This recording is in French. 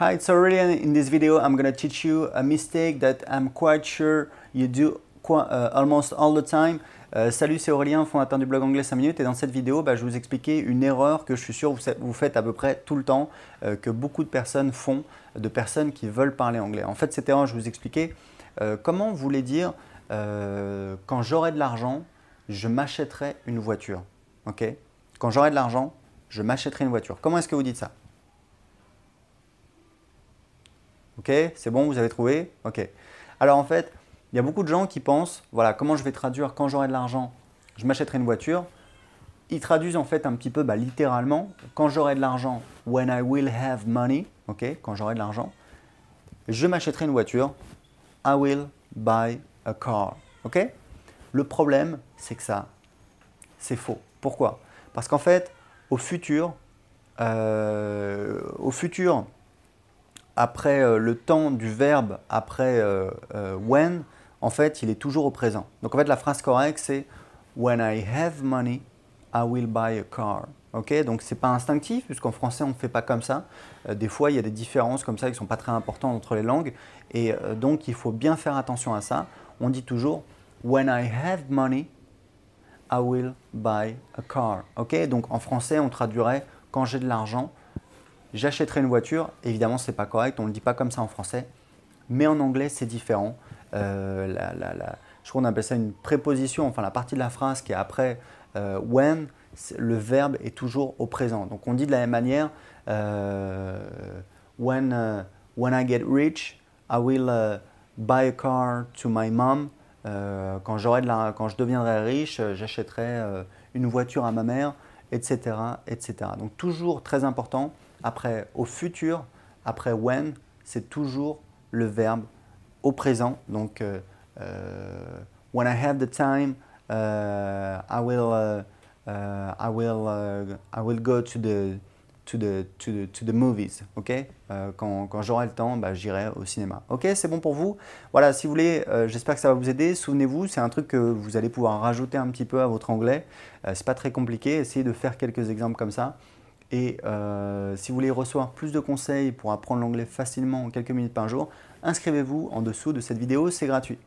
Hi, it's Aurelian. In this video, I'm going to teach you a mistake that I'm quite sure you do almost all the time. Salut, c'est Aurélien, fondateur du blog anglais 5 minutes. Et dans cette vidéo, je vais vous expliquer une erreur que je suis sûr vous faites à peu près tout le temps, que beaucoup de personnes font, de personnes qui veulent parler anglais. En fait, cette erreur, je vais vous expliquer comment vous voulez dire quand j'aurai de l'argent, je m'achèterai une voiture. Ok? Quand j'aurai de l'argent, je m'achèterai une voiture. Comment est-ce que vous dites ça? Ok, c'est bon, vous avez trouvé? Ok. Alors en fait, il y a beaucoup de gens qui pensent, voilà, comment je vais traduire quand j'aurai de l'argent, je m'achèterai une voiture. Ils traduisent en fait un petit peu littéralement, quand j'aurai de l'argent, when I will have money, ok, quand j'aurai de l'argent, je m'achèterai une voiture, I will buy a car, ok. Le problème, c'est que ça, c'est faux. Pourquoi? Parce qu'en fait, au futur, après le temps du verbe, après when, en fait, il est toujours au présent. Donc en fait, la phrase correcte, c'est when I have money, I will buy a car. Okay, donc ce n'est pas instinctif, puisqu'en français, on ne fait pas comme ça. Des fois, il y a des différences comme ça qui ne sont pas très importantes entre les langues. Et donc, il faut bien faire attention à ça. On dit toujours when I have money, I will buy a car. Okay, donc en français, on traduirait quand j'ai de l'argent, j'achèterai une voiture. Évidemment, ce n'est pas correct, on ne le dit pas comme ça en français, mais en anglais, c'est différent. Je crois qu'on appelle ça une préposition, enfin la partie de la phrase qui est après when, le verbe est toujours au présent. Donc on dit de la même manière, when I get rich, I will buy a car to my mom. Quand je deviendrai riche, j'achèterai une voiture à ma mère, etc., etc. Donc toujours très important. Après, au futur, après when, c'est toujours le verbe au présent. Donc, when I have the time, I will go to the movies. Ok? Quand j'aurai le temps, j'irai au cinéma. Ok, c'est bon pour vous? Voilà, si vous voulez, j'espère que ça va vous aider. Souvenez-vous, c'est un truc que vous allez pouvoir rajouter un petit peu à votre anglais. C'est pas très compliqué. Essayez de faire quelques exemples comme ça. Et si vous voulez recevoir plus de conseils pour apprendre l'anglais facilement en quelques minutes par jour, inscrivez-vous en dessous de cette vidéo, c'est gratuit.